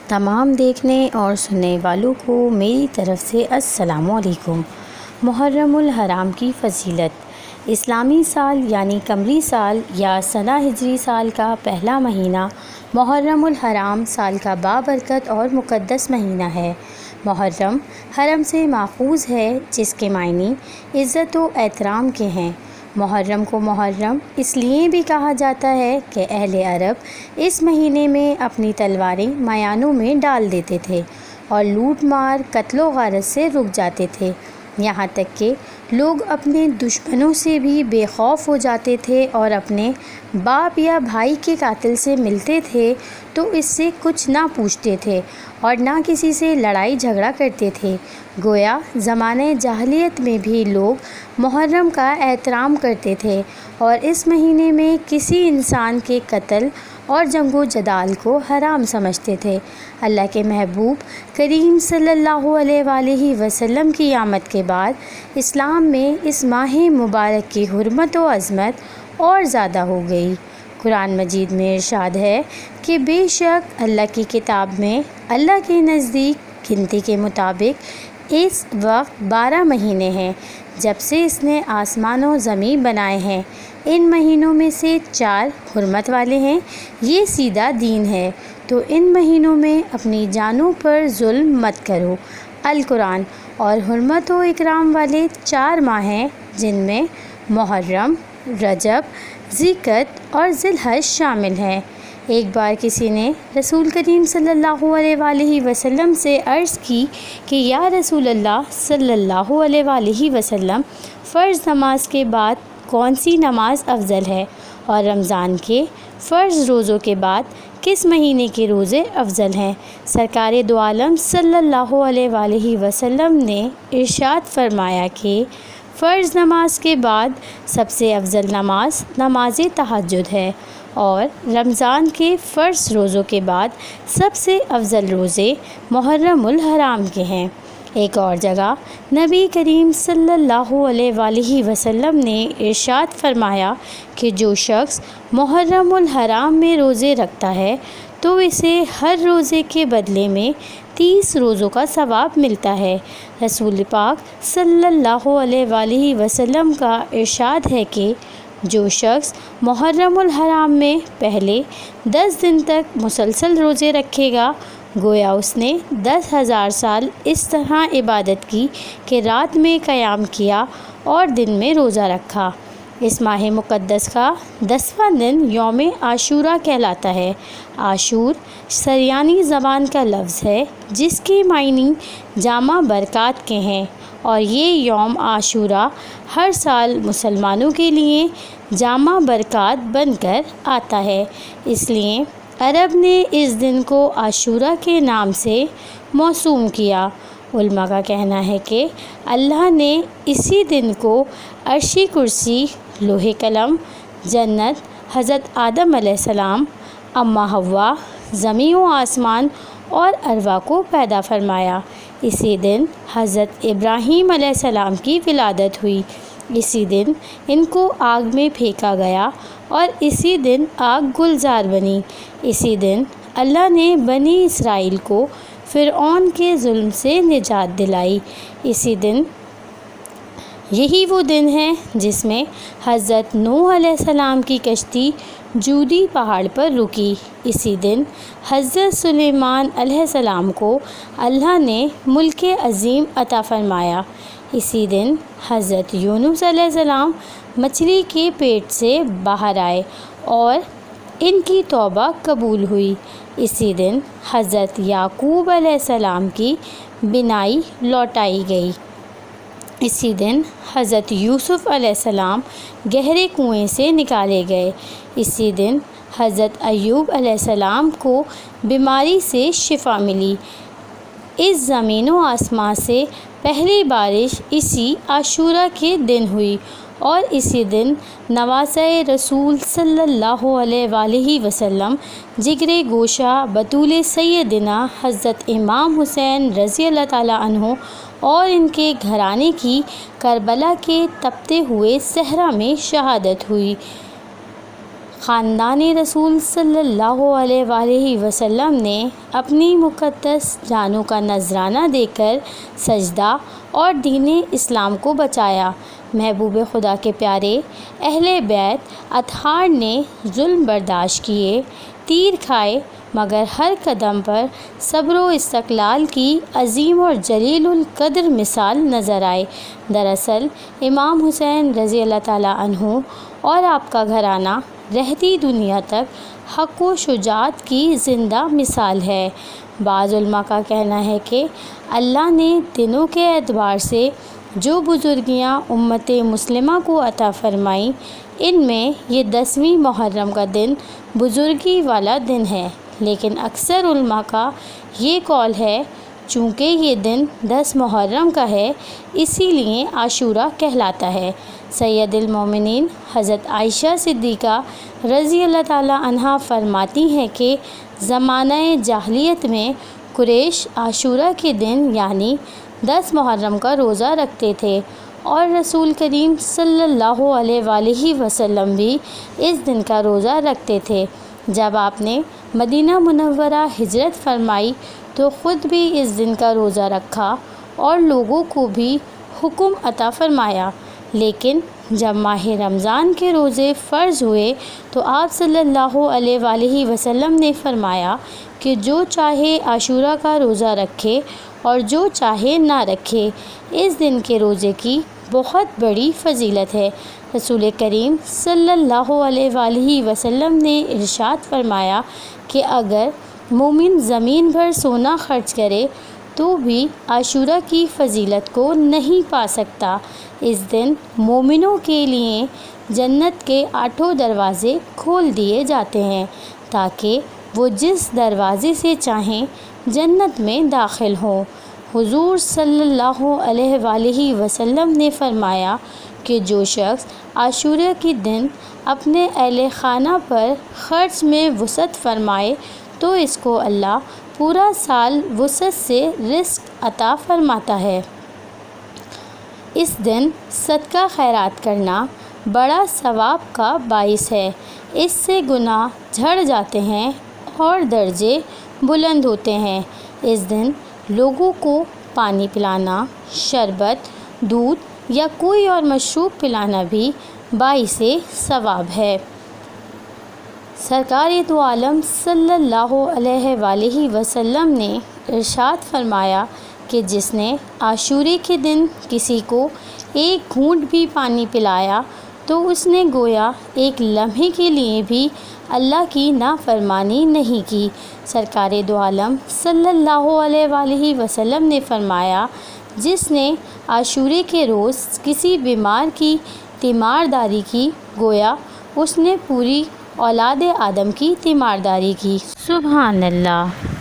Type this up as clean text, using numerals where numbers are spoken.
تمام دیکھنے اور سننے والوں کو میری طرف سے السلام علیکم۔ محرم الحرام کی فضیلت۔ اسلامی سال یعنی قمری سال یا سنہ ہجری سال کا پہلا مہینہ محرم الحرام سال کا بابرکت اور مقدس مہینہ ہے۔ محرم حرم سے ماخوذ ہے، جس کے معنی عزت و احترام کے ہیں۔ محرم کو محرم اس لیے بھی کہا جاتا ہے کہ اہل عرب اس مہینے میں اپنی تلواریں میانوں میں ڈال دیتے تھے اور لوٹ مار قتل و غارت سے رک جاتے تھے، یہاں تک کہ لوگ اپنے دشمنوں سے بھی بے خوف ہو جاتے تھے اور اپنے باپ یا بھائی کے قاتل سے ملتے تھے تو اس سے کچھ نہ پوچھتے تھے اور نہ کسی سے لڑائی جھگڑا کرتے تھے۔ گویا زمانہ جاہلیت میں بھی لوگ محرم کا احترام کرتے تھے اور اس مہینے میں کسی انسان کے قتل اور جنگ و جدال کو حرام سمجھتے تھے۔ اللہ کے محبوب کریم صلی اللہ علیہ وآلہ وسلم کی آمد کے بعد اسلام میں اس ماہ مبارک کی حرمت و عظمت اور زیادہ ہو گئی۔ قرآن مجید میں ارشاد ہے کہ بے شک اللہ کی کتاب میں اللہ کے نزدیک گنتی کے مطابق اس وقت 12 مہینے ہیں جب سے اس نے آسمان و زمین بنائے ہیں۔ ان مہینوں میں سے 4 حرمت والے ہیں، یہ سیدھا دین ہے، تو ان مہینوں میں اپنی جانوں پر ظلم مت کرو۔ القرآن۔ اور حرمت و اکرام والے 4 ماہ ہیں جن میں محرم، رجب، ذی-القعدہ اور ذی الحج شامل ہیں۔ ایک بار کسی نے رسول کریم صلی اللہ علیہ وآلہ وسلم سے عرض کی کہ یا رسول اللہ صلی اللہ علیہ وآلہ وسلم، فرض نماز کے بعد کون سی نماز افضل ہے، اور رمضان کے فرض روزوں کے بعد کس مہینے کے روزے افضل ہیں؟ سرکار دو عالم صلی اللہ علیہ وآلہ وسلم نے ارشاد فرمایا کہ فرض نماز کے بعد سب سے افضل نماز نماز تہجد ہے، اور رمضان کے فرض روزوں کے بعد سب سے افضل روزے محرم الحرام کے ہیں۔ ایک اور جگہ نبی کریم صلی اللہ علیہ وآلہ وسلم نے ارشاد فرمایا کہ جو شخص محرم الحرام میں روزے رکھتا ہے تو اسے ہر روزے کے بدلے میں 30 روزوں کا ثواب ملتا ہے۔ رسول پاک صلی اللہ علیہ وآلہ وسلم کا ارشاد ہے کہ جو شخص محرم الحرام میں پہلے 10 دن تک مسلسل روزے رکھے گا، گویا اس نے 10,000 سال اس طرح عبادت کی کہ رات میں قیام کیا اور دن میں روزہ رکھا۔ اس ماہ مقدس کا 10واں دن یوم عاشوراء کہلاتا ہے۔ عاشور سریانی زبان کا لفظ ہے جس کے معنی جامع برکات کے ہیں، اور یہ یوم عاشوراء ہر سال مسلمانوں کے لیے جامع برکات بن کر آتا ہے، اس لیے عرب نے اس دن کو عاشوراء کے نام سے موسوم کیا۔ علماء کا کہنا ہے کہ اللہ نے اسی دن کو عرش کرسی، لوح قلم، جنت، حضرت آدم علیہ السلام، اماں حوا، زمین و آسمان اور ارواح کو پیدا فرمایا۔ اسی دن حضرت ابراہیم علیہ السلام کی ولادت ہوئی، اسی دن ان کو آگ میں پھینکا گیا اور اسی دن آگ گلزار بنی۔ اسی دن اللہ نے بنی اسرائیل کو فرعون کے ظلم سے نجات دلائی۔ یہی وہ دن ہے جس میں حضرت نوح علیہ السلام کی کشتی جودی پہاڑ پر رکی۔ اسی دن حضرت سلیمان علیہ السلام کو اللہ نے ملک عظیم عطا فرمایا۔ اسی دن حضرت یونس علیہ السلام مچھلی کے پیٹ سے باہر آئے اور ان کی توبہ قبول ہوئی۔ اسی دن حضرت یعقوب علیہ السلام کی بینائی لوٹائی گئی۔ اسی دن حضرت یوسف علیہ السلام گہرے کنویں سے نکالے گئے۔ اسی دن حضرت ایوب علیہ السلام کو بیماری سے شفا ملی۔ اس زمین و آسمان سے پہلی بارش اسی عاشوراء کے دن ہوئی، اور اسی دن نواسۂ رسول صلی اللہ علیہ وآلہ وسلم جگر گوشہ بطول سیدنا حضرت امام حسین رضی اللہ تعالیٰ عنہ اور ان کے گھرانے کی کربلا کے تپتے ہوئے صحرا میں شہادت ہوئی۔ خاندان رسول صلی اللہ علیہ وآلہ وسلم نے اپنی مقدس جانوں کا نذرانہ دے کر سجدہ اور دین اسلام کو بچایا۔ محبوب خدا کے پیارے اہل بیت اطہار نے ظلم برداشت کیے، تیر کھائے، مگر ہر قدم پر صبر و استقلال کی عظیم اور جلیل القدر مثال نظر آئے۔ دراصل امام حسین رضی اللہ تعالیٰ عنہ اور آپ کا گھرانہ رہتی دنیا تک حق و شجاعت کی زندہ مثال ہے۔ بعض علماء کا کہنا ہے کہ اللہ نے دنوں کے اعتبار سے جو بزرگیاں امت مسلمہ کو عطا فرمائیں، ان میں یہ 10ویں محرم کا دن بزرگی والا دن ہے، لیکن اکثر علماء کا یہ قول ہے چونکہ یہ دن 10 محرم کا ہے اسی لیے عاشورہ کہلاتا ہے۔ سید المومنین حضرت عائشہ صدیقہ رضی اللہ تعالیٰ عنہا فرماتی ہیں کہ زمانہ جاہلیت میں قریش عاشورہ کے دن یعنی 10 محرم کا روزہ رکھتے تھے، اور رسول کریم صلی اللہ علیہ وآلہ وسلم بھی اس دن کا روزہ رکھتے تھے۔ جب آپ نے مدینہ منورہ ہجرت فرمائی تو خود بھی اس دن کا روزہ رکھا اور لوگوں کو بھی حکم عطا فرمایا، لیکن جب ماہ رمضان کے روزے فرض ہوئے تو آپ صلی اللہ علیہ وآلہ وسلم نے فرمایا کہ جو چاہے عاشورہ کا روزہ رکھے اور جو چاہے نہ رکھے، اس دن کے روزے کی بہت بڑی فضیلت ہے۔ رسول کریم صلی اللہ علیہ وآلہ وسلم نے ارشاد فرمایا کہ اگر مومن زمین بھر سونا خرچ کرے تو بھی عاشورہ کی فضیلت کو نہیں پا سکتا۔ اس دن مومنوں کے لیے جنت کے 8 دروازے کھول دیے جاتے ہیں تاکہ وہ جس دروازے سے چاہیں جنت میں داخل ہوں۔ حضور صلی اللہ علیہ وآلہ وسلم نے فرمایا کہ جو شخص عاشورہ کے دن اپنے اہل خانہ پر خرچ میں وسعت فرمائے تو اس کو اللہ پورا سال وسعت سے رزق عطا فرماتا ہے۔ اس دن صدقہ خیرات کرنا بڑا ثواب کا باعث ہے، اس سے گناہ جھڑ جاتے ہیں اور درجے بلند ہوتے ہیں۔ اس دن لوگوں کو پانی پلانا، شربت، دودھ یا کوئی اور مشروب پلانا بھی باعث ثواب ہے۔ سرکار دو عالم صلی اللہ علیہ وآلہ وسلم نے ارشاد فرمایا کہ جس نے عاشورے کے دن کسی کو ایک گھونٹ بھی پانی پلایا تو اس نے گویا ایک لمحے کے لیے بھی اللہ کی نافرمانی نہیں کی۔ سرکار دو عالم صلی اللہ علیہ وآلہ وسلم نے فرمایا جس نے عاشورے کے روز کسی بیمار کی تیمارداری کی گویا اس نے پوری اولاد آدم کی تیمارداری کی۔ سبحان اللہ۔